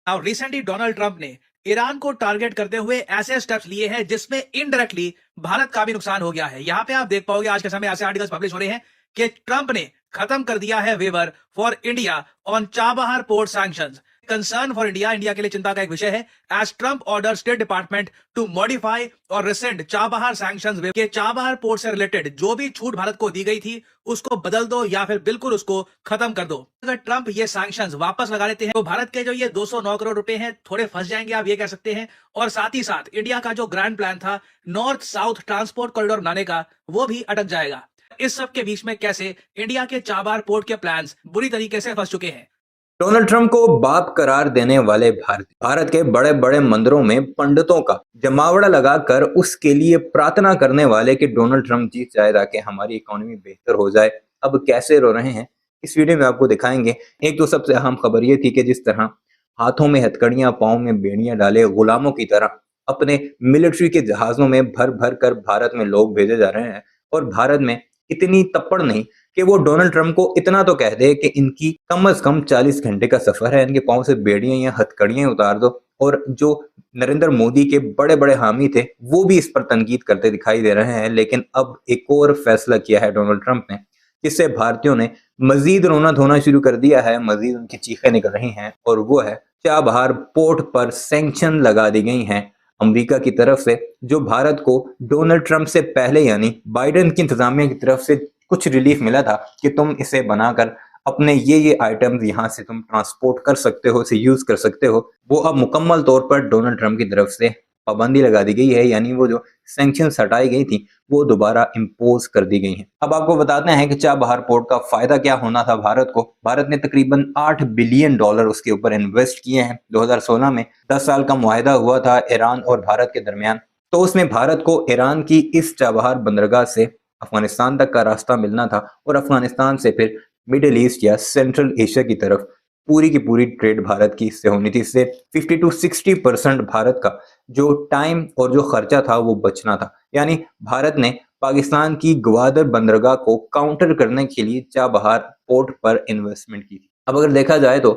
अब recently Donald Trump ने Iran को टारगेट करते हुए ऐसे स्टेप्स लिए हैं जिसमें इनडायरेक्टली भारत का भी नुकसान हो गया है। यहाँ पे आप देख पाओगे आज के समय ऐसे आर्टिकल्स पब्लिश हो रहे हैं कि ट्रंप ने खत्म कर दिया है waiver for India on Chabahar port sanctions. Concern for India, India के लिए चिंता का एक विषय है। As Trump order state department to modify और रिसेंड चाबहार सैंक्शंस के चाबहार पोर्ट से रिलेटेड जो भी छूट भारत को दी गई थी उसको बदल दो या फिर बिल्कुल उसको खत्म कर दो। अगर ट्रंप ये सैंक्शंस वापस लगा लेते हैं तो भारत के जो ये 209 करोड़ रुपए हैं थोड़े फंस जाएंगे, आप ये कह सकते हैं। और साथ ही साथ इंडिया का जो ग्रैंड प्लान था नॉर्थ साउथ ट्रांसपोर्ट कॉरिडोर बनाने का, वो भी अटक जाएगा। इस सब के बीच में कैसे इंडिया के चाबहार पोर्ट के प्लान्स बुरी तरीके से फंस चुके हैं। डोनाल्ड ट्रंप को बाप करार देने वाले भारत के बड़े बड़े मंदिरों में पंडितों का जमावड़ा लगाकर उसके लिए प्रार्थना करने वाले कि डोनाल्ड ट्रंप जीत जाए ताकि हमारी इकोनॉमी बेहतर हो जाए, अब कैसे रो रहे हैं इस वीडियो में आपको दिखाएंगे। एक तो सबसे अहम खबर ये थी कि जिस तरह हाथों में हथकड़ियां, पाँव में बेड़ियां डाले गुलामों की तरह अपने मिलिट्री के जहाजों में भर भर कर भारत में लोग भेजे जा रहे हैं, और भारत में इतनी तप्पड़ नहीं कि वो डोनाल्ड ट्रंप को इतना तो कह दे कि इनकी कम से कम 40 घंटे का सफर है, इनके पाँव से बेड़ियां या हथकड़ियां उतार दो। और जो नरेंद्र मोदी के बड़े बड़े हामी थे वो भी इस पर तनकीद करते दिखाई दे रहे हैं। लेकिन अब एक और फैसला किया है डोनाल्ड ट्रंप ने, जिससे भारतीयों ने मजीद रोना धोना शुरू कर दिया है, मजीद उनकी चीखें निकल रही हैं। और वो है चाबहार पोर्ट पर सैंक्शन लगा दी गई हैं अमेरिका की तरफ से, जो भारत को डोनाल्ड ट्रंप से पहले यानी बाइडेन की इंतजामिया की तरफ से कुछ रिलीफ मिला था कि तुम इसे बनाकर अपने ये आइटम्स यहाँ से तुम ट्रांसपोर्ट कर सकते हो, इसे यूज कर सकते हो। वो अब मुकम्मल तौर पर डोनाल्ड ट्रंप की तरफ से पाबंदी लगा दी गई है, यानी वो जो सैंक्शंस हटाई गई थी वो दोबारा इम्पोज कर दी गई हैं। अब आपको बताते हैं कि चाबहार पोर्ट का फायदा क्या होना था भारत को। भारत ने तकरीबन $8 बिलियन उसके ऊपर इन्वेस्ट किए हैं। 2016 में 10 साल का मुआहदा हुआ था ईरान और भारत के दरमियान, तो उसमें भारत को ईरान की इस चाबहार बंदरगाह से अफगानिस्तान तक का रास्ता मिलना था, और अफगानिस्तान से फिर मिडिल ईस्ट या सेंट्रल एशिया की तरफ पूरी की पूरी ट्रेड भारत की इससे होनी थी। इससे 50 to 60% भारत का जो टाइम और जो खर्चा था वो बचना था। यानी भारत ने पाकिस्तान की ग्वादर बंदरगाह को काउंटर करने के लिए चाबहार पोर्ट पर इन्वेस्टमेंट की थी। अब अगर देखा जाए तो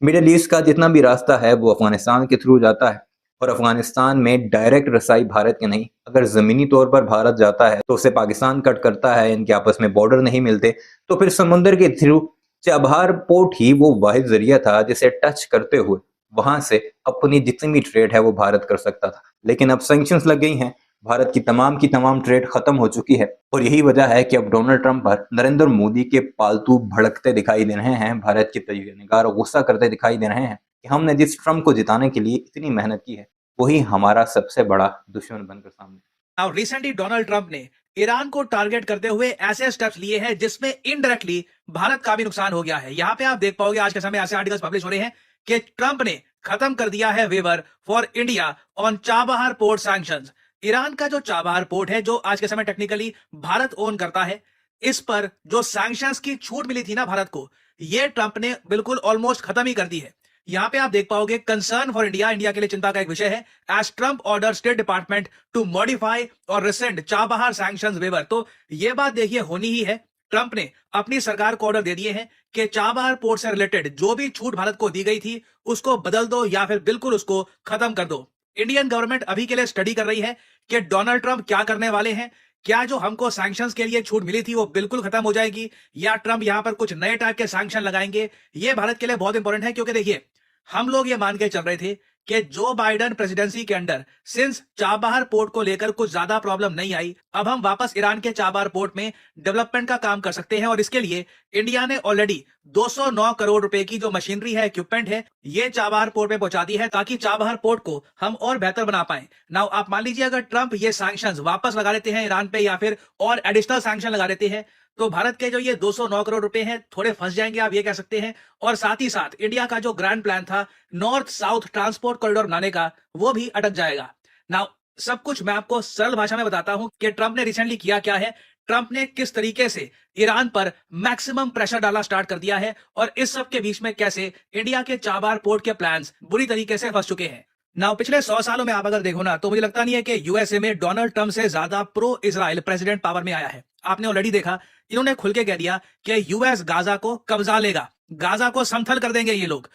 मिडिल ईस्ट का जितना भी रास्ता है वो अफगानिस्तान के थ्रू जाता है, और अफगानिस्तान में डायरेक्ट रसाई भारत के नहीं, अगर जमीनी तौर पर भारत जाता है तो उसे पाकिस्तान कट करता है, इनके आपस में बॉर्डर नहीं मिलते। तो फिर समुद्र के थ्रू चाबहार पोर्ट ही वो वाहिद जरिया था जिसे टच करते हुए वहां से अपनी जितनी भी ट्रेड है वो भारत कर सकता था। लेकिन अब सैंक्शंस लग गई हैं, भारत की तमाम ट्रेड खत्म हो चुकी है, और यही वजह है कि अब डोनाल्ड ट्रंप पर नरेंद्र मोदी के पालतू भड़कते दिखाई दे रहे हैं, भारत के तजवीज़निगार गुस्सा करते दिखाई दे रहे हैं कि हमने जिस ट्रंप को जिताने के लिए इतनी मेहनत की है वही हमारा सबसे बड़ा दुश्मन बनकर सामने। अब रिसेंटली डोनाल्ड ट्रंप ने ईरान को टारगेट करते हुए ऐसे स्टेप्स लिए हैं जिसमें इनडायरेक्टली भारत का भी नुकसान हो गया है। यहाँ पे आप देख पाओगे आज के समय ऐसे आर्टिकल्स पब्लिश हो रहे हैं कि ट्रंप ने खत्म कर दिया है waiver for India on Chabahar port sanctions. Iran का जो चाबहार पोर्ट है जो आज के समय टेक्निकली भारत ओन करता है, इस पर जो सैंक्शंस की छूट मिली थी ना भारत को, ये ट्रंप ने बिल्कुल ऑलमोस्ट खत्म ही कर दी है। यहाँ पे आप देख पाओगे कंसर्न फॉर इंडिया, इंडिया के लिए चिंता का एक विषय है। As Trump order state department to modify और रिसेंड चाबहार सैंक्शंस वेवर। तो ये बात देखिए होनी ही है। ट्रंप ने अपनी सरकार को ऑर्डर दे दिए हैं कि चाबहार पोर्ट से रिलेटेड जो भी छूट भारत को दी गई थी उसको बदल दो या फिर बिल्कुल उसको खत्म कर दो। इंडियन गवर्नमेंट अभी के लिए स्टडी कर रही है कि डोनाल्ड ट्रंप क्या करने वाले हैं। क्या जो हमको सैंक्शंस के लिए छूट मिली थी वो बिल्कुल खत्म हो जाएगी, या ट्रंप यहां पर कुछ नए टाइप के सैंक्शन लगाएंगे। ये भारत के लिए बहुत इंपॉर्टेंट है, क्योंकि देखिए हम लोग ये मान के चल रहे थे कि जो बाइडेन प्रेसिडेंसी के अंडर सिंस चाबहार पोर्ट को लेकर कुछ ज्यादा प्रॉब्लम नहीं आई, अब हम वापस ईरान के चाबहार पोर्ट में डेवलपमेंट का काम कर सकते हैं। और इसके लिए इंडिया ने ऑलरेडी 209 करोड़ रुपए की जो मशीनरी है, इक्विपमेंट है, ये चाबहार पोर्ट में पहुंचा दी है ताकि चाबहार पोर्ट को हम और बेहतर बना पाए। नाउ आप मान लीजिए अगर ट्रंप ये सैंक्शंस वापस लगा देते हैं ईरान पे या फिर और एडिशनल सैंक्शन लगा देते हैं, तो भारत के जो ये 209 करोड़ रुपए हैं थोड़े फंस जाएंगे, आप ये कह सकते हैं। और साथ ही साथ इंडिया का जो ग्रैंड प्लान था नॉर्थ साउथ ट्रांसपोर्ट कॉरिडोर बनाने का, वो भी अटक जाएगा। नाउ सब कुछ मैं आपको सरल भाषा में बताता हूं कि ट्रंप ने रिसेंटली किया क्या है। ट्रंप ने किस तरीके से ईरान पर मैक्सिमम प्रेशर डालना स्टार्ट कर दिया है, और इस सब के बीच में कैसे इंडिया के चाबहार पोर्ट के प्लान्स बुरी तरीके से फंस चुके हैं। नाउ पिछले 100 सालों में आप अगर देखो ना, तो मुझे लगता नहीं है कि यूएसए में डोनाल्ड ट्रंप से ज्यादा प्रो इजराइल प्रेसिडेंट पावर में आया है। आपने ऑलरेडी देखा, इन्होंने खुल के कह दिया कि यूएस गाजा को कब्जा लेगा, गाजा को समथल कर देंगे ये लोग।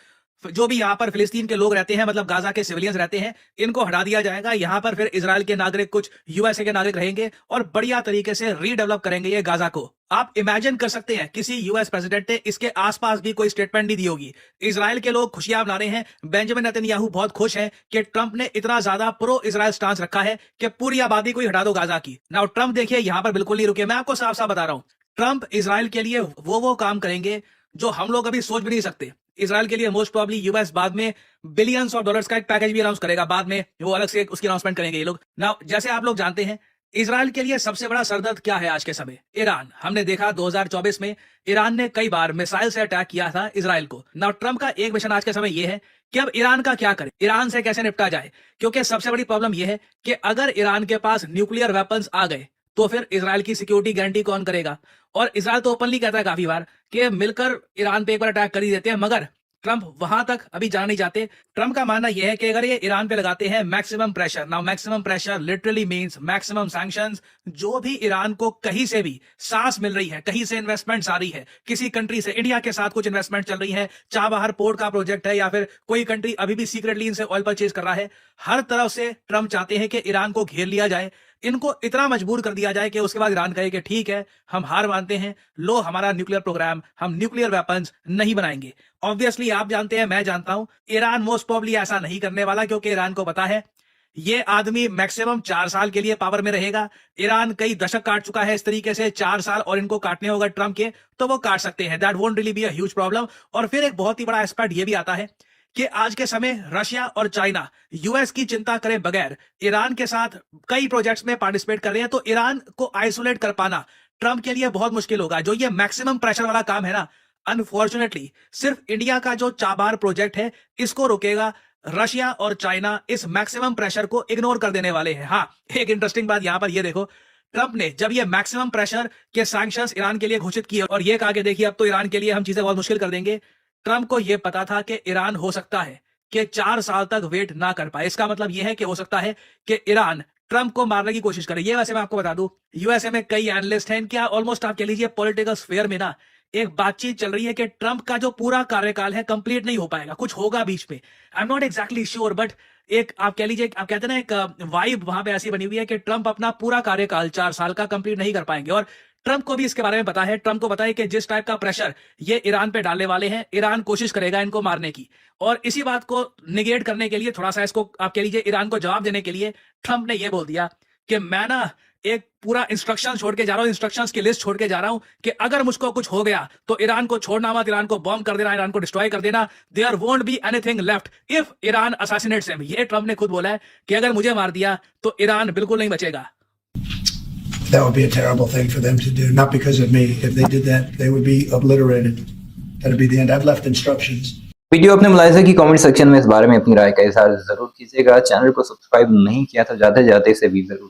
जो भी यहाँ पर फिलिस्तीन के लोग रहते हैं, मतलब गाजा के सिविलियंस रहते हैं, इनको हटा दिया जाएगा। यहाँ पर फिर इजराइल के नागरिक, कुछ यूएसए के नागरिक रहेंगे और बढ़िया तरीके से रीडेवलप करेंगे ये गाजा को। आप इमेजिन कर सकते हैं किसी यूएस प्रेसिडेंट ने इसके आसपास भी कोई स्टेटमेंट नहीं दी होगी। इजराइल के लोग खुशियां मना रहे हैं। बेंजामिन नेतन्याहू बहुत खुश हैं कि ट्रंप ने इतना ज्यादा प्रो इजराइल स्टांस रखा है कि पूरी आबादी को ही हटा दो गाजा की। नाउ ट्रंप देखिए यहाँ पर बिल्कुल नहीं रुके। मैं आपको साफ साफ बता रहा हूं, ट्रंप इजराइल के लिए वो काम करेंगे जो हम लोग अभी सोच भी नहीं सकते। इजराइल के लिए मोस्ट प्रोबब्ली यूएस बाद में बिलियंस ऑफ डॉलर्स का एक पैकेज भी अनाउंस करेगा। बाद में वो अलग से उसकी अनाउंसमेंट करेंगे ये लोग। नाउ जैसे आप लोग जानते हैं, इजराइल के लिए सबसे बड़ा सरदर्द क्या है आज के समय? ईरान। हमने देखा 2024 में ईरान ने कई बार मिसाइल से अटैक किया था इजराइल को। नाउ ट्रंप का एक मिशन आज के समय यह है कि अब ईरान का क्या करे, ईरान से कैसे निपटा जाए। क्योंकि सबसे बड़ी प्रॉब्लम यह है कि अगर ईरान के पास न्यूक्लियर वेपन्स आ गए तो फिर इजराइल की सिक्योरिटी गारंटी कौन करेगा? और इजराइल तो ओपनली कहता है काफी बार कि मिलकर ईरान पे एक बार अटैक कर ही देते हैं, मगर ट्रंप वहां तक अभी जाना नहीं चाहते। ट्रंप का मानना यह है कि अगर ये ईरान पे लगाते हैं maximum pressure, now maximum pressure literally means maximum sanctions, जो भी ईरान को कहीं से भी सांस मिल रही है, कहीं से इन्वेस्टमेंट्स आ रही है, किसी कंट्री से, इंडिया के साथ कुछ इन्वेस्टमेंट चल रही है, चाबहार पोर्ट का प्रोजेक्ट है, या फिर कोई कंट्री अभी भी सीक्रेटली इनसे ऑयल परचेज कर रहा है, हर तरफ से ट्रंप चाहते हैं कि ईरान को घेर लिया जाए, इनको इतना मजबूर कर दिया जाए कि उसके बाद ईरान कहे कि ठीक है, हम हार मानते हैं, लो हमारा न्यूक्लियर प्रोग्राम, हम न्यूक्लियर वेपन्स नहीं बनाएंगे। ऑब्वियसली आप जानते हैं, मैं जानता हूं, ईरान मोस्ट प्रोबब्ली ऐसा नहीं करने वाला, क्योंकि ईरान को पता है ये आदमी मैक्सिमम 4 साल के लिए पावर में रहेगा। ईरान कई दशक काट चुका है इस तरीके से, 4 साल और इनको काटने होगा ट्रंप के, तो वो काट सकते हैं। That won't really be a huge problem. और फिर एक बहुत ही बड़ा एस्पेक्ट ये भी आता है कि आज के समय रशिया और चाइना यूएस की चिंता करे बगैर ईरान के साथ कई प्रोजेक्ट्स में पार्टिसिपेट कर रहे हैं, तो ईरान को आइसोलेट कर पाना ट्रंप के लिए बहुत मुश्किल होगा। जो ये मैक्सिमम प्रेशर वाला काम है ना, अनफॉर्चुनेटली सिर्फ इंडिया का जो चाबार प्रोजेक्ट है इसको रोकेगा। रशिया और चाइना इस मैक्सिमम प्रेशर को इग्नोर कर देने वाले हैं। हाँ, एक इंटरेस्टिंग बात यहां पर ये देखो, ट्रंप ने जब ये मैक्सिमम प्रेशर के सैंक्शंस ईरान के लिए घोषित किए और ये कहा कि देखिए अब तो ईरान के लिए हम चीजें बहुत मुश्किल कर देंगे, ट्रंप को यह पता था कि ईरान हो सकता है कि 4 साल तक वेट ना कर पाए। इसका मतलब यह है कि हो सकता है कि ईरान ट्रंप को मारने की कोशिश करे। ये वैसे मैं आपको बता दूं, यूएसए में कई एनालिस्ट हैं, क्या ऑलमोस्ट आप कह लीजिए पॉलिटिकल स्फीयर में ना एक बातचीत चल रही है कि ट्रंप का जो पूरा कार्यकाल है कंप्लीट नहीं हो पाएगा, कुछ होगा बीच में। I am not exactly sure, but एक आप कह लीजिए, आप कहते हैं ना, एक वाइब वहां पे ऐसी बनी हुई है कि ट्रंप अपना पूरा कार्यकाल 4 साल का कंप्लीट नहीं कर पाएंगे। और ट्रंप को भी इसके बारे में पता है। ट्रंप को पता है कि जिस टाइप का प्रेशर ये ईरान पे डालने वाले हैं, ईरान कोशिश करेगा इनको मारने की। और इसी बात को निगेट करने के लिए, थोड़ा सा इसको आप कह लीजिए ईरान को जवाब देने के लिए, ट्रंप ने यह बोल दिया कि मैं ना एक पूरा इंस्ट्रक्शन छोड़ के जा रहा हूं, इंस्ट्रक्शंस की लिस्ट छोड़ के जा रहा हूं कि अगर मुझको कुछ हो गया तो ईरान को छोड़ना मत, ईरान को बॉम्ब कर देना, ईरान को डिस्ट्रॉय कर देना। There won't be anything left if Iran assassinates him. ये ट्रंप ने खुद बोला है कि अगर मुझे मार दिया तो ईरान बिल्कुल नहीं बचेगा। That would be a terrible thing for them to do, not because of me. If they did that, they would be obliterated. That would be the end. I've left instructions. Video अपने मुलाहिज़े की comment section में इस बारे में अपनी राय का इज़हार जरूर कीजिएगा। चैनल को सब्सक्राइब नहीं किया तो जाते जाते इसे भी जरूर